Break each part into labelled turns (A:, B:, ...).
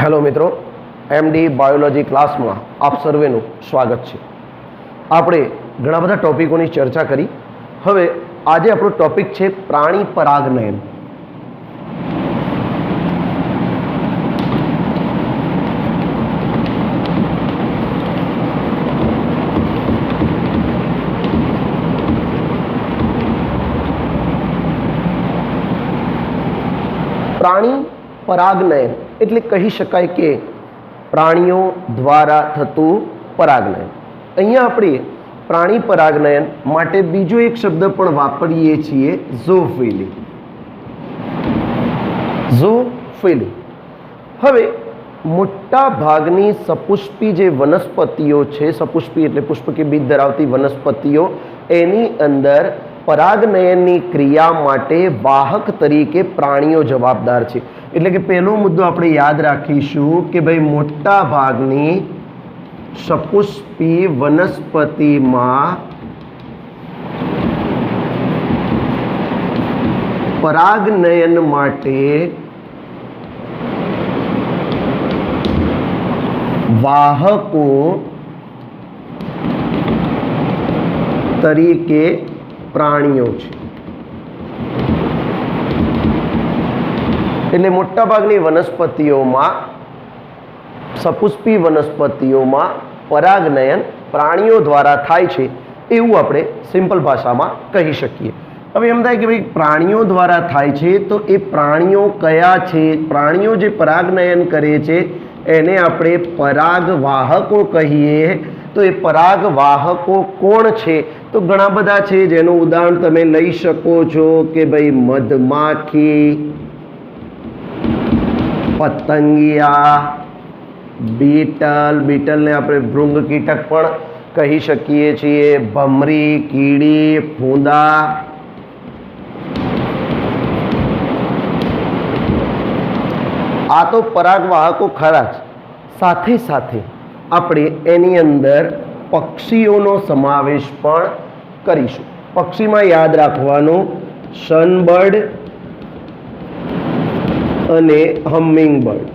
A: Hello मित्रों, MD biology class में आप सर्वेनु स्वागत है। आपणे घणा बधा टॉपिकोनी चर्चा करी। हवे आज आपणो टॉपिक है प्राणी परागनयन। प्राणी परागनयन એટલે કહી શકાય કે પ્રાણીઓ દ્વારા થતું પરાગનયન। અહીંયા આપણે પ્રાણી પરાગનયન માટે બીજો એક શબ્દ પણ વાપરીએ છીએ, ઝૂફિલી। ઝૂફિલી। હવે મોટા ભાગની સપુષ્પી જે વનસ્પતિઓ છે, સપુષ્પી એટલે પુષ્પ કે બીજ ધરાવતી વનસ્પતિઓ, એની અંદર પરાગનયનની ક્રિયા માટે વાહક તરીકે પ્રાણીઓ જવાબદાર છે। એટલે કે પહેલો મુદ્દો આપણે યાદ રાખીશું કે ભાઈ મોટા ભાગની સપુષ્પી વનસ્પતિમાં પરાગનયન માટે વાહકો તરીકે પ્રાણીઓ છે। એટલે મોટાભાગની વનસ્પતિઓમાં, સપુષ્પી વનસ્પતિઓમાં પરાગનયન પ્રાણીઓ દ્વારા થાય છે એવું આપણે સિમ્પલ ભાષામાં કહી શકીએ। હવે એમ થાય કે ભાઈ પ્રાણીઓ દ્વારા થાય છે તો એ પ્રાણીઓ કયા છે? પ્રાણીઓ જે પરાગનયન કરે છે એને આપણે પરાગવાહકો કહીએ। તો એ પરાગવાહકો કોણ છે? તો ઘણા બધા છે, જેનું ઉદાહરણ તમે લઈ શકો છો કે ભાઈ મધમાખી, પતંગિયા, બીટલ, બીટલને આપણે ભૃંગ કીટક પણ કહી શકીએ છીએ, ભમરી, કીડી, ફૂંદા। આ તો પરાગવાહકો ખરા જ, સાથે સાથે આપણે એની અંદર પક્ષીઓનો સમાવેશ પણ કરીશું। પક્ષીમાં યાદ રાખવાનું સનબર્ડ અને હમિંગબર્ડ।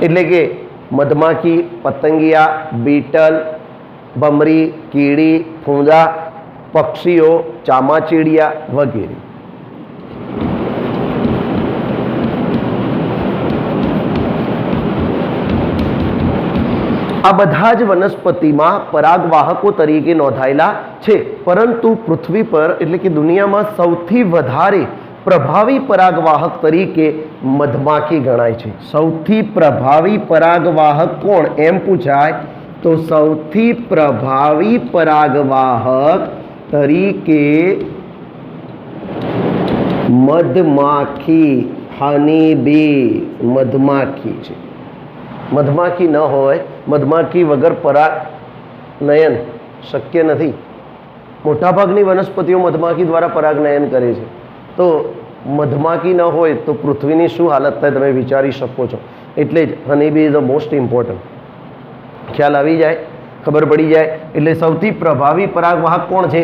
A: એટલે કે મધમાખી, પતંગિયા, બીટલ, ભમરી, કીડી, ફૂંદા, પક્ષીઓ, ચામાચીડિયા વગેરે। આ બધા જ વનસ્પતિમાં પરાગવાહકો તરીકે નોંધાયેલા છે, પરંતુ પૃથ્વી પર એટલે કે દુનિયામાં સૌથી વધારે પ્રભાવી પરાગવાહક તરીકે મધમાખી ગણાય છે। સૌથી પ્રભાવી પરાગવાહક કોણ એમ પૂછાય તો સૌથી પ્રભાવી પરાગવાહક તરીકે મધમાખી, હની બી, મધમાખી છે। મધમાખી ન હોય, મધમાખી વગર પરાગનયન શક્ય નથી। મોટાભાગની વનસ્પતિઓ મધમાખી દ્વારા પરાગનયન કરે છે, તો મધમાખી ન હોય તો પૃથ્વીની શું હાલત થાય તમે વિચારી શકો છો। એટલે જ honeybee is the most important. ખ્યાલ આવી જાય, ખબર પડી જાય। એટલે સૌથી પ્રભાવી પરાગવાહક કોણ છે?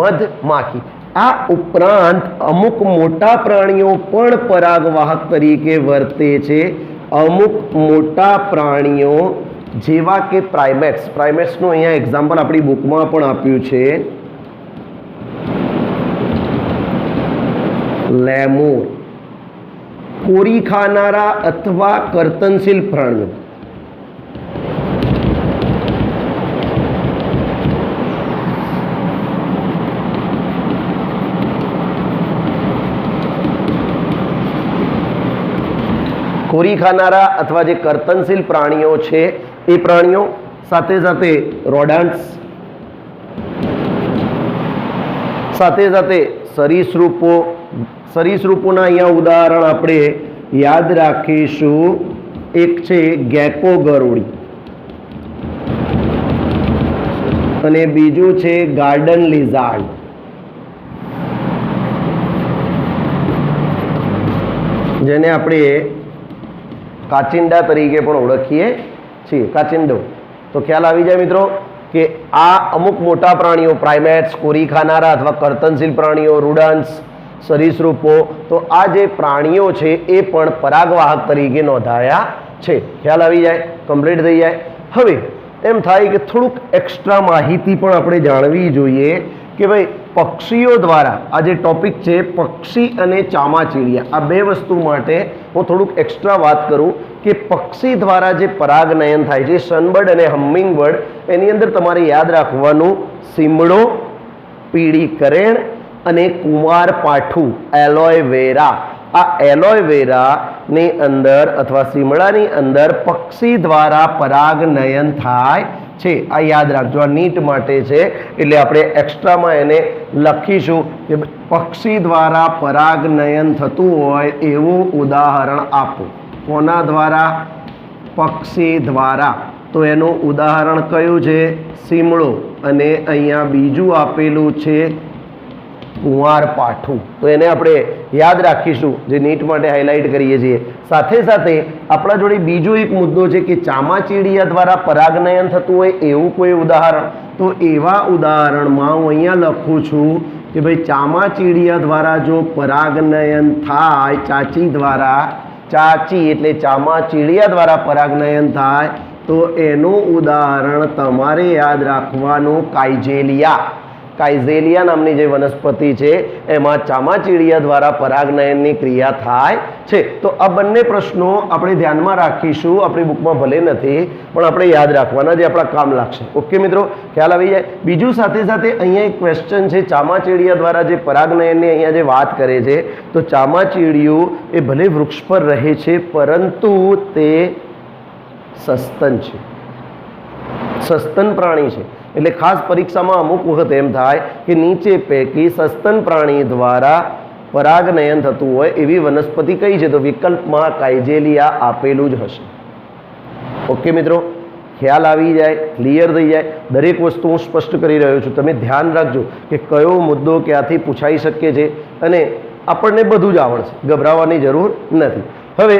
A: મધમાખી। આ ઉપરાંત અમુક મોટા પ્રાણીઓ પણ પરાગવાહક તરીકે વર્તે છે। અમુક મોટા પ્રાણીઓ જેવા કે પ્રાઇમેટ્સ, પ્રાઇમેટ્સનું અહીંયા એક્ઝામ્પલ આપણી બુકમાં પણ આપ્યું છે, લેમુર, કોરી ખાનારા અથવા કર્તનશીલ પ્રાણીઓ। કોરી ખાનારા અથવા જે કર્તનશીલ પ્રાણીઓ છે એ પ્રાણીઓ, સાથે સાથે રોડન્ટ્સ, સાથે સાથે સરીસૃપો। સરીસૃપોના અહીંયા ઉદાહરણ આપણે યાદ રાખીશું। એક છે ગેકો ગરુડી અને બીજું છે ગાર્ડન લિઝાર્ડ। જેને આપણે કાચિંડા તરીકે પણ ઓળખીએ છીએ, કાચિંડો। તો ખ્યાલ આવી જાય મિત્રો કે આ અમુક મોટા પ્રાણીઓ, પ્રાઇમેટ્સ, કોરી ખાનારા અથવા કર્તનશીલ પ્રાણીઓ, રૂડન્ટ્સ, સરીસૃપો, તો આ જે પ્રાણીઓ છે એ પણ પરાગવાહક તરીકે નોંધાયા છે. ખ્યાલ આવી જાય, કમ્પ્લીટ થઈ જાય. હવે એમ થાય કે થોડુંક એક્સ્ટ્રા માહિતી પણ આપણે જાણવી જોઈએ કે ભાઈ પક્ષીઓ દ્વારા આ જે ટોપિક છે પક્ષી અને ચામાચીડિયા, આ બે વસ્તુ માટે હું થોડુંક એક્સ્ટ્રા વાત કરું કે પક્ષી દ્વારા જે પરાગનયન થાય છે, સનબર્ડ અને હમિંગ બર્ડ, એની અંદર તમારે યાદ રાખવાનું સીમડો, પીળી કરેણ અને કુમારપાઠું, એલોવેરા. આ એલોવેરાની અંદર અથવા સીમડાની અંદર પક્ષી દ્વારા પરાગનયન થાય છે. આ યાદ રાખજો, આ નીટ માટે છે એટલે આપણે એક્સ્ટ્રામાં એને લખીશું કે પક્ષી દ્વારા પરાગનયન થતું હોય એવું ઉદાહરણ આપો. કોના દ્વારા? પક્ષી દ્વારા. તો એનું ઉદાહરણ કયું છે? સીમડો. અને અહીંયા બીજું આપેલું છે કુંવારપાઠું. તો એને આપણે યાદ રાખીશું, જે નીટ માટે હાઇલાઇટ કરીએ છીએ. સાથે સાથે આપણા જોડે બીજો એક મુદ્દો છે કે ચામાચીડિયા દ્વારા પરાગનયન થતું હોય એવું કોઈ ઉદાહરણ. તો એવા ઉદાહરણમાં હું અહીંયા લખું છું કે ભાઈ ચામાચીડિયા દ્વારા જો પરાગનયન થાય, ચાચી દ્વારા, ચાચી એટલે ચામાચીડિયા દ્વારા પરાગનયન થાય તો એનું ઉદાહરણ તમારે યાદ રાખવાનું કાઇઝેલિયા. કાઇઝેલિયા નામની જે વનસ્પતિ છે એમાં ચામાચીડિયા દ્વારા પરાગનયનની ક્રિયા થાય છે. તો આ બંને પ્રશ્નો આપણે ધ્યાનમાં રાખીશું. આપણી બુકમાં ભલે નથી પણ આપણે યાદ રાખવાના, જે આપણા કામ લાગશે. ઓકે મિત્રો, ખ્યાલ આવી જાય. બીજું સાથે સાથે અહીંયા એક ક્વેશ્ચન છે, ચામાચીડિયા દ્વારા જે પરાગનયનની અહીંયા જે વાત કરે છે, તો ચામાચીડિયું એ ભલે વૃક્ષ પર રહે છે પરંતુ તે સસ્તન છે, સસ્તન પ્રાણી છે. એટલે ખાસ પરીક્ષામાં અમુક વખત એમ થાય કે નીચે પૈકી સસ્તન પ્રાણી દ્વારા પરાગનયન થતું હોય એવી વનસ્પતિ કઈ છે? તો વિકલ્પમાં કાઇઝેલિયા આપેલું જ હશે. ઓકે મિત્રો, ખ્યાલ આવી જાય, ક્લિયર થઈ જાય. દરેક વસ્તુ હું સ્પષ્ટ કરી રહ્યો છું, તમે ધ્યાન રાખજો કે કયો મુદ્દો ક્યાંથી પૂછાઈ શકે છે અને આપણને બધું જ આવડશે, ગભરાવાની જરૂર નથી. હવે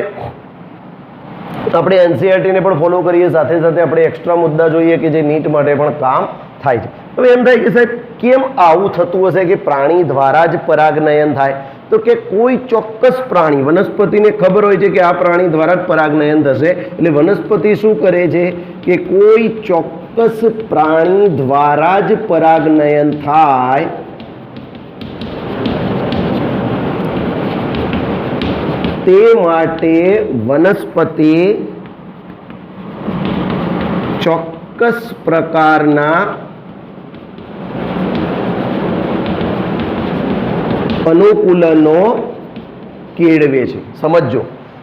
A: આપણે એનસીઈઆરટીને પણ ફોલો કરીએ, સાથે સાથે આપણે એક્સ્ટ્રા મુદ્દા જોઈએ કે જે નીટ માટે પણ કામ થાય છે. હવે એમ થાય કે સાહેબ કેમ આવું થતું હશે કે પ્રાણી દ્વારા જ પરાગનયન થાય? તો કે કોઈ ચોક્કસ પ્રાણી, વનસ્પતિને ખબર હોય છે કે આ પ્રાણી દ્વારા જ પરાગનયન થશે, એટલે વનસ્પતિ શું કરે છે કે કોઈ ચોક્કસ પ્રાણી દ્વારા જ પરાગનયન થાય તે માટે વનસ્પતિ ચોક્કસ પ્રકારના અનુકૂલનો કેળવે છે. સમજો,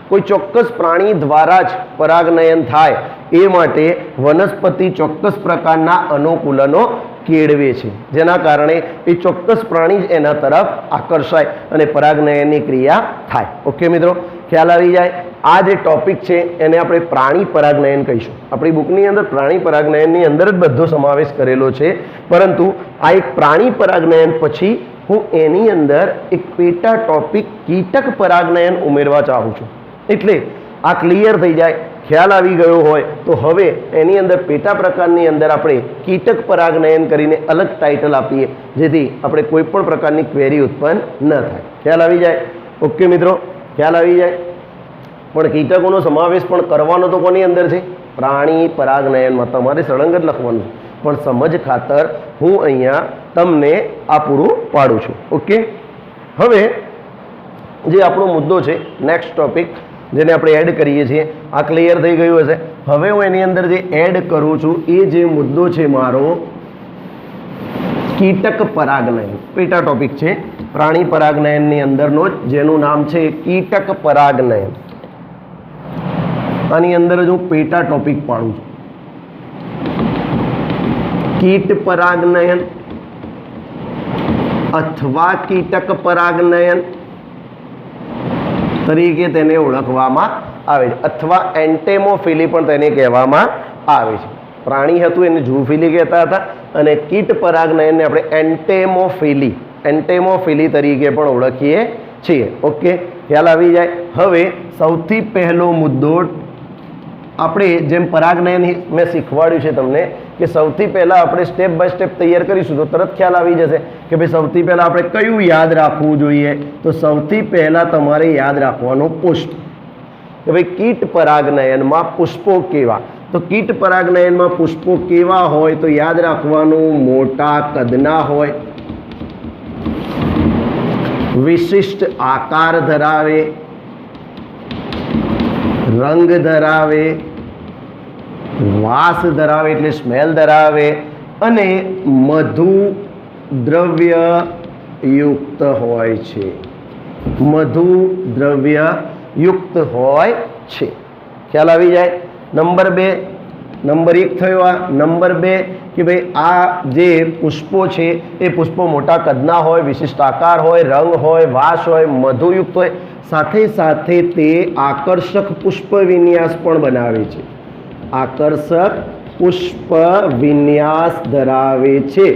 A: કોઈ ચોક્કસ પ્રાણી દ્વારા જ પરાગનયન થાય એ માટે વનસ્પતિ ચોક્કસ પ્રકારના અનુકૂલનો કેળવે છે, જેના કારણે એ ચોક્કસ પ્રાણી જ એના તરફ આકર્ષાય અને પરાગનયનની ક્રિયા થાય. ઓકે મિત્રો, ખ્યાલ આવી જાય. આ જે ટોપિક છે એને આપણે પ્રાણી પરાગનયન કહીશું. આપણી બુકની અંદર પ્રાણી પરાગનયનની અંદર જ બધો સમાવેશ કરેલો છે, પરંતુ આ એક પ્રાણી પરાગનયન પછી હું એની અંદર એક પેટા ટોપિક કીટક પરાગનયન ઉમેરવા ચાહું છું. એટલે આ ક્લિયર થઈ જાય, ખ્યાલ આવી ગયો હોય તો હવે એની અંદર પેટા પ્રકારની અંદર આપણે કીટક પરાગનયન કરીને અલગ ટાઇટલ આપીએ, જેથી આપણે કોઈ પણ પ્રકારની ક્વેરી ઉત્પન્ન ન થાય. ખ્યાલ આવી જાય. ઓકે મિત્રો, ખ્યાલ આવી જાય. પણ કીટકોનો સમાવેશ પણ કરવાનો તો કોની અંદર છે? પ્રાણી પરાગનયનમાં. તમારે સળંગ જ લખવાનું, પણ સમજ ખાતર હું અહીંયા તમને આ પૂરું પાડું છું. ઓકે, હવે જે આપણો મુદ્દો છે નેક્સ્ટ ટોપિક જેને આપણે એડ કરીએ છીએ, આ ક્લિયર થઈ ગયું હશે. હવે હું એની અંદર જે એડ કરું છું એ જે મુદ્દો છે મારો કીટક પરાગનયન, પેટા ટોપિક છે પ્રાણી પરાગનયનની અંદરનો જ, જેનું નામ છે કીટક પરાગનયન. આની અંદર જ હું પેટા ટોપિક પાડું છું. કીટ પરાગનયન અથવા કીટક પરાગનયન તરીકે તેને ઓળખવામાં આવે છે, અથવા એન્ટેમોફિલી પણ તેને કહેવામાં આવે છે. પ્રાણી હતું એને ઝૂફિલી કહેતા હતા અને કીટ પરાગનયનને આપણે એન્ટેમોફિલી તરીકે પણ ઓળખીએ છીએ. ઓકે, ખ્યાલ આવી જાય. હવે સૌથી પહેલો મુદ્દો આપણે જેમ પરાગનયન મેં શીખવાડ્યું છે તમને કે સૌથી પહેલાં આપણે સ્ટેપ બાય સ્ટેપ તૈયાર કરીશું તો તરત ખ્યાલ આવી જશે કે ભાઈ સૌથી પહેલાં આપણે કયું યાદ રાખવું જોઈએ. તો સૌથી પહેલાં તમારે યાદ રાખવાનું પુષ્પ, કે ભાઈ કીટ પરાગનયનમાં પુષ્પો કેવા. તો કીટ પરાગનયનમાં પુષ્પો કેવા હોય તો યાદ રાખવાનું મોટા કદના હોય, વિશિષ્ટ આકાર ધરાવે, રંગ ધરાવે, વાસ ધરાવે એટલે સ્મેલ ધરાવે અને મધુ દ્રવ્ય યુક્ત હોય છે. મધુ દ્રવ્ય યુક્ત હોય છે. ખ્યાલ આવી જાય. નંબર 2, નંબર 1 થયો આ. નંબર 2 કે ભાઈ આ જે પુષ્પો છે એ પુષ્પો મોટા કદના હોય, વિશિષ્ટ આકાર હોય, રંગ હોય, વાસ હોય, મધુયુક્ત હોય, સાથે સાથે તે આકર્ષક પુષ્પ વિન્યાસ પણ બનાવે છે. આકર્ષક પુષ્પ વિન્યાસ ધરાવે છે.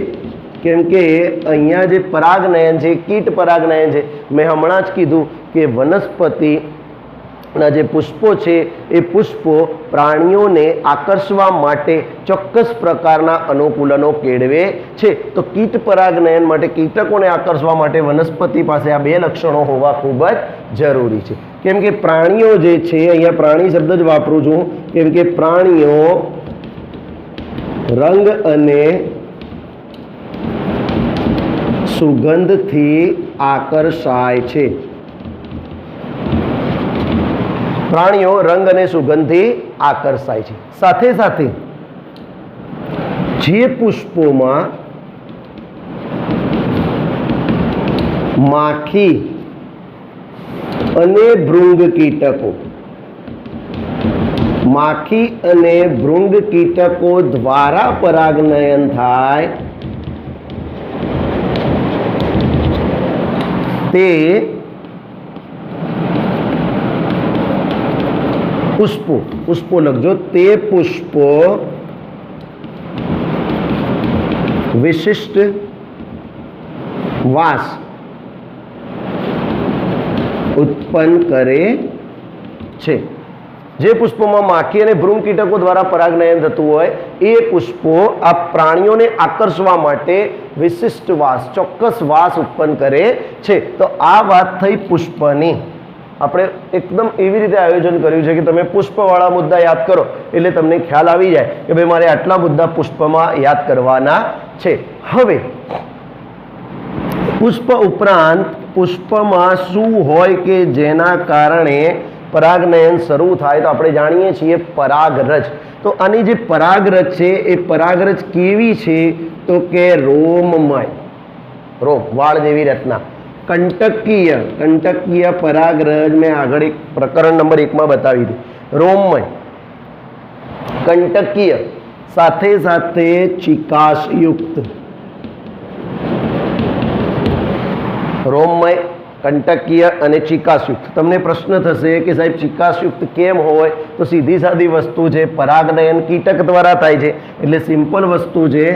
A: કેમ કે અહીંયા જે પરાગનયન છે, કીટ પરાગનયન છે, મેં હમણાં જ કીધું કે વનસ્પતિના જે પુષ્પો છે એ પુષ્પો પ્રાણીઓને આકર્ષવા માટે ચોક્કસ પ્રકારના અનુકૂલનો કેળવે છે. તો કીટ પરાગનયન માટે, કીટકોને આકર્ષવા માટે વનસ્પતિ પાસે આ 2 લક્ષણો હોવા ખૂબ જ જરૂરી છે. કેમ કે પ્રાણીઓ જે છે, અહીંયા પ્રાણી શબ્દ જ વાપરું છું, કેમ કે પ્રાણીઓ રંગ અને સુગંધથી આકર્ષાય છે. પ્રાણીઓ રંગ અને સુગંધથી આકર્ષાય છે. સાથે સાથે જે પુષ્પોમાં માખી અને ભૃંગ કીટકો, માખી અને ભૃંગ કીટકો દ્વારા પરાગનયન થાય તે પુષ્પો લખજો. તે પુષ્પો વિશિષ્ટ વાસ ઉત્પન્ન કરે છે. જે પુષ્પોમાં માખી અને ભૃંગ કીટકો દ્વારા પરાગનયન થતું હોય એ પુષ્પો આ પ્રાણીઓને આકર્ષવા માટે વિશિષ્ટ વાસ, ચોક્કસ વાસ ઉત્પન્ન કરે છે. તો આ વાત થઈ પુષ્પની. આપણે એકદમ એવી રીતે આયોજન કર્યું છે કે તમે પુષ્પવાળા મુદ્દા યાદ કરો એટલે તમને ખ્યાલ આવી જાય કે ભાઈ મારે આટલા મુદ્દા પુષ્પમાં યાદ કરવાના છે. હવે પુષ્પ ઉપરાંત પુષ્પમાં શું હોય કે જેના કારણે પરાગનયન શરૂ થાય? તો આપણે જાણીએ છીએ પરાગરજ. તો આની જે પરાગરજ છે એ પરાગરજ કેવી છે? તો કે રોમમય, રોમ, વાળ જેવી રચના. કંટકીય પરાગરજ મેં આગળ એક પ્રકરણ નંબર 1 માં બતાવી હતી. રોમમય, કંટકીય, સાથે સાથે ચિકાસયુક્ત. રોમમય, કંટકીય અને ચિકાસયુક્ત. તમને પ્રશ્ન થશે કે સાહેબ ચિકાસયુક્ત કેમ હોય? તો સીધી સાદી વસ્તુ છે, પરાગનયન કીટક દ્વારા થાય છે. એટલે સિમ્પલ વસ્તુ છે.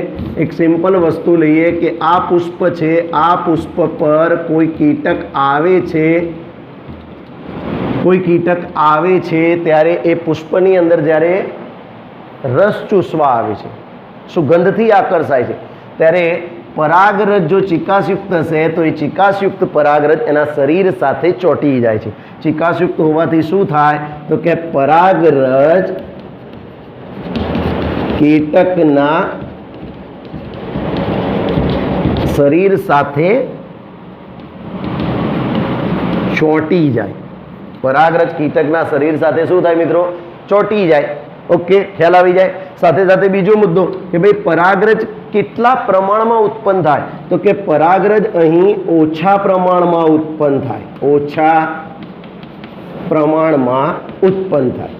A: એક સિમ્પલ વસ્તુ લઈએ કે આ પુષ્પ છે, આ પુષ્પ પર કોઈ કીટક આવે છે, કોઈ કીટક આવે છે ત્યારે એ પુષ્પની અંદર જ્યારે રસ ચૂસવા આવે છે, સુગંધથી આકર્ષાય છે, ત્યારે પરાગરજ જો ચિકાસયુક્ત હશે તો એ ચિકાસયુક્ત પરાગરજ એના શરીર સાથે ચોંટી જાય છે. ચિકાસયુક્ત હોવાથી શું થાય? તો કે પરાગરજ કીટકના શરીર સાથે ચોંટી જાય. પરાગરજ કીટકના શરીર સાથે શું થાય મિત્રો? ચોંટી જાય. ઓકે, ખ્યાલ આવી જાય. સાથે સાથે બીજો મુદ્દો કે ભાઈ પરાગરજ કેટલા પ્રમાણમાં ઉત્પન્ન થાય? તો કે પરાગરજ અહીં ઓછા પ્રમાણમાં ઉત્પન્ન થાય, ઓછા પ્રમાણમાં ઉત્પન્ન થાય.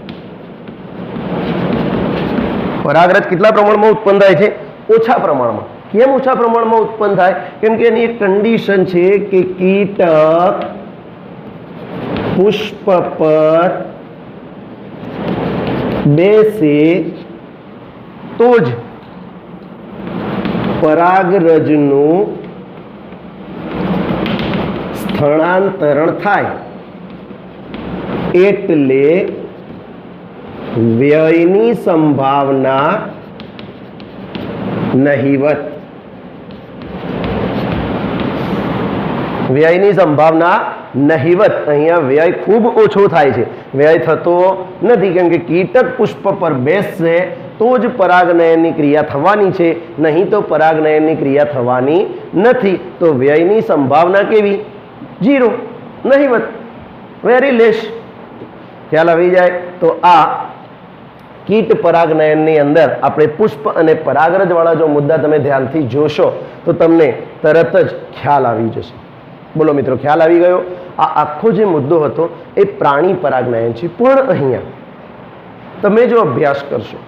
A: પરાગરજ કેટલા પ્રમાણમાં ઉત્પન્ન થાય છે? ઓછા પ્રમાણમાં. કેમ ઓછા પ્રમાણમાં ઉત્પન્ન થાય? કેમ કે એની એક કન્ડિશન છે કે કીટક પુષ્પ પર બેસે તો જ પરાગરજનું સ્થળાંતરણ થાય. એટલે વ્યયની સંભાવના નહિવત. વ્યયની સંભાવના નહિવત. અહીંયા વ્યય ખૂબ ઓછો થાય છે, વ્યય થતો નથી, કેમ કે કીટક પુષ્પ પર બેસશે તો જ પરાગનયનની ક્રિયા થવાની છે, નહીં તો પરાગનયનની ક્રિયા થવાની નથી. તો વ્યયની સંભાવના કેવી? 0, નહિવત, વેરી લેસ. ખ્યાલ આવી જાય? તો આ કીટ પરાગનયનની અંદર આપણે પુષ્પ અને પરાગરજવાળા જો મુદ્દા તમે ધ્યાનથી જોશો તો તમને તરત જ ખ્યાલ આવી જશે. બોલો મિત્રો, ખ્યાલ આવી ગયો? આ આખો જે મુદ્દો હતો એ પ્રાણી પરાગનયન છે. પણ અહીંયા તમે જો અભ્યાસ કરશો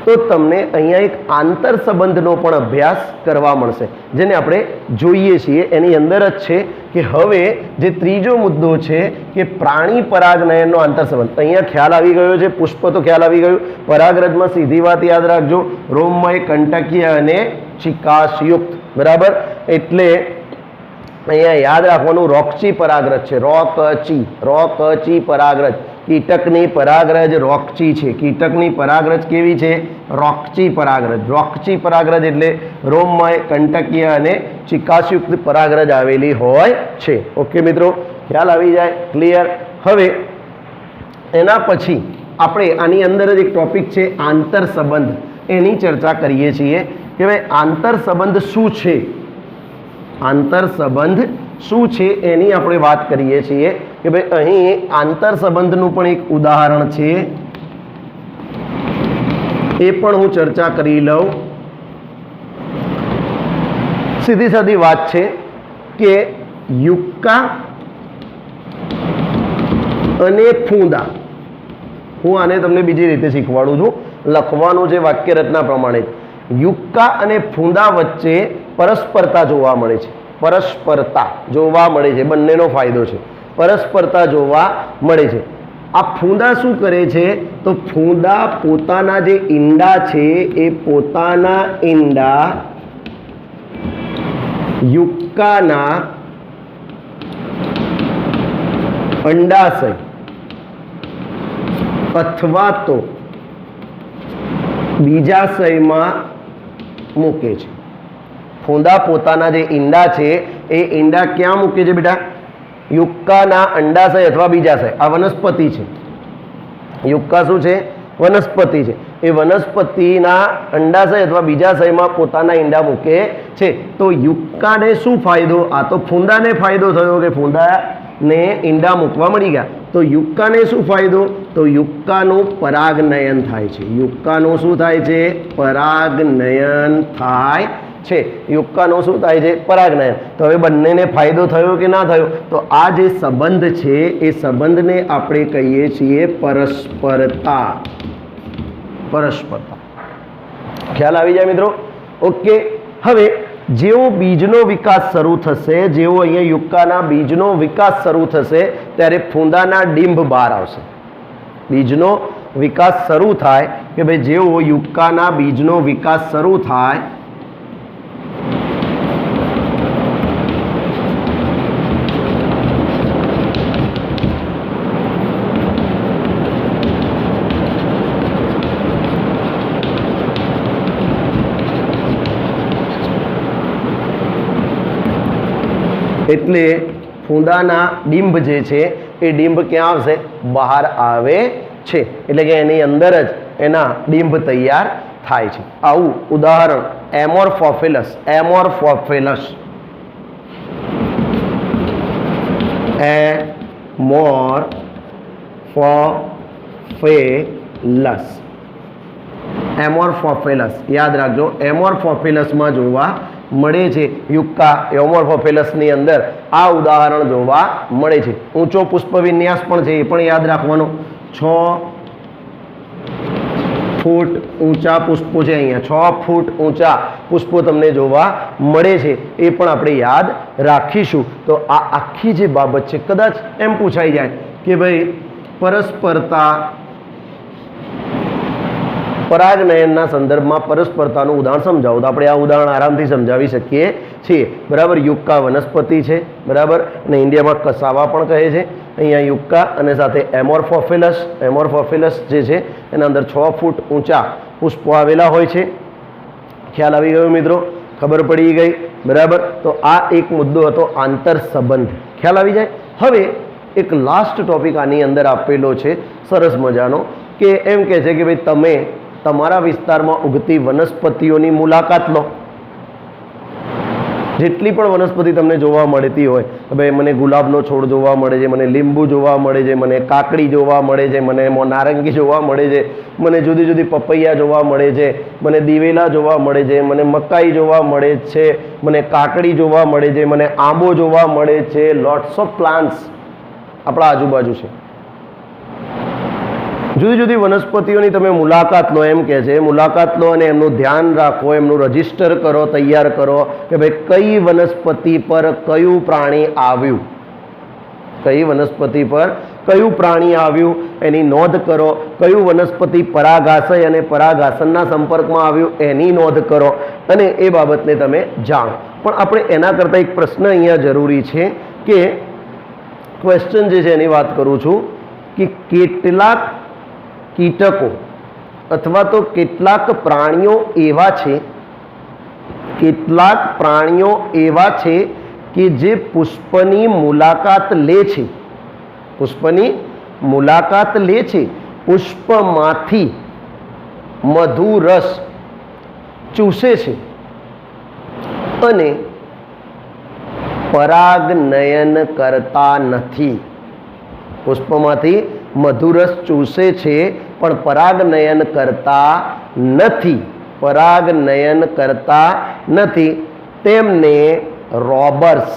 A: તો તમને અહીંયા એક આંતર સંબંધનો પણ અભ્યાસ કરવા મળશે, જેને આપણે જોઈએ છીએ એની અંદર જ છે કે હવે જે ત્રીજો મુદ્દો છે કે પ્રાણી પરાગનયનનો આંતર સંબંધ. અહીંયા ખ્યાલ આવી ગયો છે, પુષ્પ તો ખ્યાલ આવી ગયું. પરાગરજમાં સીધી વાત યાદ રાખજો, રોમમય, કંટકીય અને ચિકાસયુક્ત. બરાબર? એટલે અહીંયા યાદ રાખવાનું રોકચી પરાગરજ છે. રોકચી પરાગરજ. કીટકની પરાગરજ રોકચી છે. કીટકની પરાગરજ કેવી છે? રોકચી પરાગરજ. રોકચી પરાગરજ એટલે રોમમય, કંટકીય અને ચિકાસયુક્ત પરાગરજ આવેલી હોય છે. ઓકે મિત્રો, ખ્યાલ આવી જાય? ક્લિયર? હવે એના પછી આપણે આની અંદર જ એક ટોપિક છે આંતર સંબંધ, એની ચર્ચા કરીએ છીએ કે ભાઈ આંતર સંબંધ શું છે. આંતર સંબંધ શું છે એની આપણે વાત કરીએ છીએ કે ભાઈ અહીં આંતર સંબંધનું પણ એક ઉદાહરણ છે, એ પણ હું ચર્ચા કરી લઉં. સીધી સાદી વાત છે કે યુક્કા અને ફૂંદા. હું આને તમને બીજી રીતે શીખવાડું છું, લખવાનું છે વાક્ય રચના પ્રમાણે. યુક્કા અને ફૂંદા વચ્ચે પરસ્પરતા જોવા મળે છે. પરસ્પરતા જોવા મળે છે, બંનેનો ફાયદો છે. પરસ્પરતા જોવા મળે છે. આ ફૂંદા શું કરે છે? તો ફૂંદા પોતાના જે ઈંડા છે એ પોતાના ઈંડા યુક્કાના અંડાશય અથવા તો બીજાશયમાં મૂકે છે. ફૂંદા પોતાના જે ઈંડા છે એ ઈંડા ક્યાં મૂકે છે બેટા? યુક્કાના અંડાશય અથવા બીજાશય. આ વનસ્પતિ છે. યુક્કા શું છે? વનસ્પતિ છે. એ વનસ્પતિના અંડાશય અથવા બીજાશયમાં પોતાના ઈંડા મૂકે છે. તો યુક્કાને શું ફાયદો? આ તો ફૂંદાને ફાયદો થયો કે ફૂંદાને ઈંડા મૂકવા મળી ગયા. તો યુક્કાને શું ફાયદો? તો યુક્કાનું પરાગનયન થાય છે. યુક્કાનું શું થાય છે? પરાગનયન થાય છે. યુક્કાનું શું થાય છે? પરાગનયન. તો હવે બંનેને ફાયદો થયો કે ના થયો? તો આ જે સંબંધ છે એ સંબંધને આપણે કહીએ છીએ પરસ્પરતા. પરસ્પરતા. ખ્યાલ આવી જાય મિત્રો? ઓકે. હવે જેવો બીજનો વિકાસ શરૂ થશે, જેવો અહીંયા યુક્કાના બીજનો વિકાસ શરૂ થશે ત્યારે ફૂંદાના ડીંભ બહાર આવશે. બીજનો વિકાસ શરૂ થાય કે ભાઈ જેવો યુક્કાના બીજનો વિકાસ શરૂ થાય એટલે ફૂંદાના ડીંભ જે છે એ ડીંભ ક્યાં આવશે? બહાર આવે છે. એટલે કે એની અંદર જ એના ડીંભ તૈયાર થાય છે. આવું ઉદાહરણ એમોર્ફોફિલસ. એમોર્ફોફિલસ. એમોર્ફોફિલસ. એમોર્ફોફિલસ યાદ રાખજો. એમોર્ફોફિલસમાં જોવા મળે છે. યુક્કા એમોર્ફોફિલસની અંદર આ ઉદાહરણ જોવા મળે છે. ઊંચો પુષ્પ વિન્યાસ પણ છે, એ પણ યાદ રાખવાનો. 6 ફૂટ ઊંચા પુષ્પો છે. અહીંયા 6 ફૂટ ઊંચા પુષ્પો તમને જોવા મળે છે, એ પણ આપણે યાદ રાખીશું. તો આ આખી જે બાબત છે, કદાચ એમ પૂછાઈ જાય કે ભાઈ પરસ્પરતા, પરાગનયનના સંદર્ભમાં પરસ્પરતાનું ઉદાહરણ સમજાવો. તો આપણે આ ઉદાહરણ આરામથી સમજાવી શકીએ છીએ. બરાબર? યુક્કા વનસ્પતિ છે, બરાબર, અને ઇન્ડિયામાં કસાવા પણ કહે છે. અહીંયા યુક્કા અને સાથે એમોર્ફોફિલસ જે છે એના અંદર 6 ફૂટ ઊંચા પુષ્પો આવેલા હોય છે. ખ્યાલ આવી ગયો મિત્રો? ખબર પડી ગઈ? બરાબર. તો આ એક મુદ્દો હતો આંતર સંબંધ. ખ્યાલ આવી જાય? હવે એક લાસ્ટ ટોપિક આની અંદર આપેલો છે સરસ મજાનો, કે એમ કહે છે કે ભાઈ તમે તમારા વિસ્તારમાં ઉગતી વનસ્પતિઓની મુલાકાત લો. જેટલી પણ વનસ્પતિ તમને જોવા મળતી હોય, હવે મને ગુલાબનો છોડ જોવા મળે છે, મને લીંબુ જોવા મળે છે, મને કાકડી જોવા મળે છે, મને નારંગી જોવા મળે છે, મને જુદી જુદી પપૈયા જોવા મળે છે, મને દિવેલા જોવા મળે છે, મને મકાઈ જોવા મળે છે, મને કાકડી જોવા મળે છે, મને આંબો જોવા મળે છે. લોટ્સ ઓફ પ્લાન્ટ્સ આપણા આજુબાજુ છે. જુદી જુદી વનસ્પતિઓની તમે મુલાકાત લો, એમ કહે છે. મુલાકાત લો અને એમનું ધ્યાન રાખો, એમનું રજીસ્ટર કરો, તૈયાર કરો કે ભાઈ કઈ વનસ્પતિ પર કયું પ્રાણી આવ્યું, કઈ વનસ્પતિ પર કયું પ્રાણી આવ્યું એની નોંધ કરો. કયું વનસ્પતિ પરાગાશય અને પરાગાસનના સંપર્કમાં આવ્યું એની નોંધ કરો અને એ બાબતને તમે જાણો. પણ આપણે એના કરતાં એક પ્રશ્ન અહીંયા જરૂરી છે કે ક્વેશ્ચન જે છે એની વાત કરું છું કે કેટલાક કીટકો અથવા તો કેટલાક પ્રાણીઓ એવા છે કે જે પુષ્પની મુલાકાત લે છે, પુષ્પમાંથી મધુરસ ચૂસે છે અને પરાગનયન કરતા નથી. પુષ્પમાંથી મધુરસ ચૂસે છે પણ પરાગનયન કરતા નથી. તેમને રોબર્સ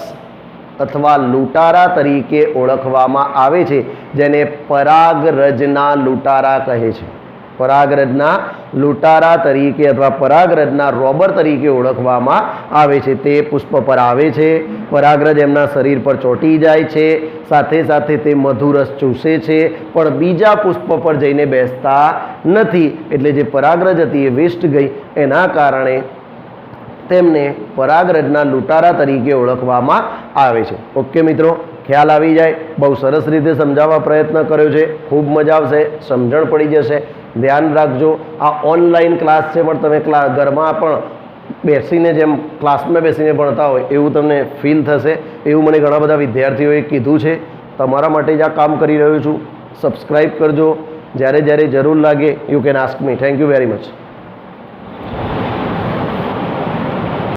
A: અથવા લૂંટારા તરીકે ઓળખવામાં આવે છે, જેને પરાગરજના લૂંટારા કહે છે. પરાગરજના લૂંટારા તરીકે અથવા પરાગરજના રોબર તરીકે ઓળખવામાં આવે છે. તે પુષ્પ પર આવે છે, પરાગરજ એમના શરીર પર ચોંટી જાય છે, સાથે સાથે તે મધુરસ ચૂસે છે પણ બીજા પુષ્પ પર જઈને બેસતા નથી. એટલે જે પરાગરજ હતી એ વેસ્ટ ગઈ, એના કારણે તેમને પરાગરજના લૂંટારા તરીકે ઓળખવામાં આવે છે. ઓકે મિત્રો, ખ્યાલ આવી જાય? બહુ સરસ રીતે સમજાવવા પ્રયત્ન કર્યો છે. ખૂબ મજા આવશે, સમજણ પડી જશે. ધ્યાન રાખજો, આ ઓનલાઈન ક્લાસ છે પણ તમે ઘરમાં પણ બેસીને જેમ ક્લાસમાં બેસીને ભણતા હોય એવું તમને ફીલ થશે. એવું મને ઘણા બધા વિદ્યાર્થીઓએ કીધું છે. તમારા માટે જ આ કામ કરી રહ્યો છું. સબસ્ક્રાઈબ કરજો. જ્યારે જ્યારે જરૂર લાગે you can ask me. Thank you very much.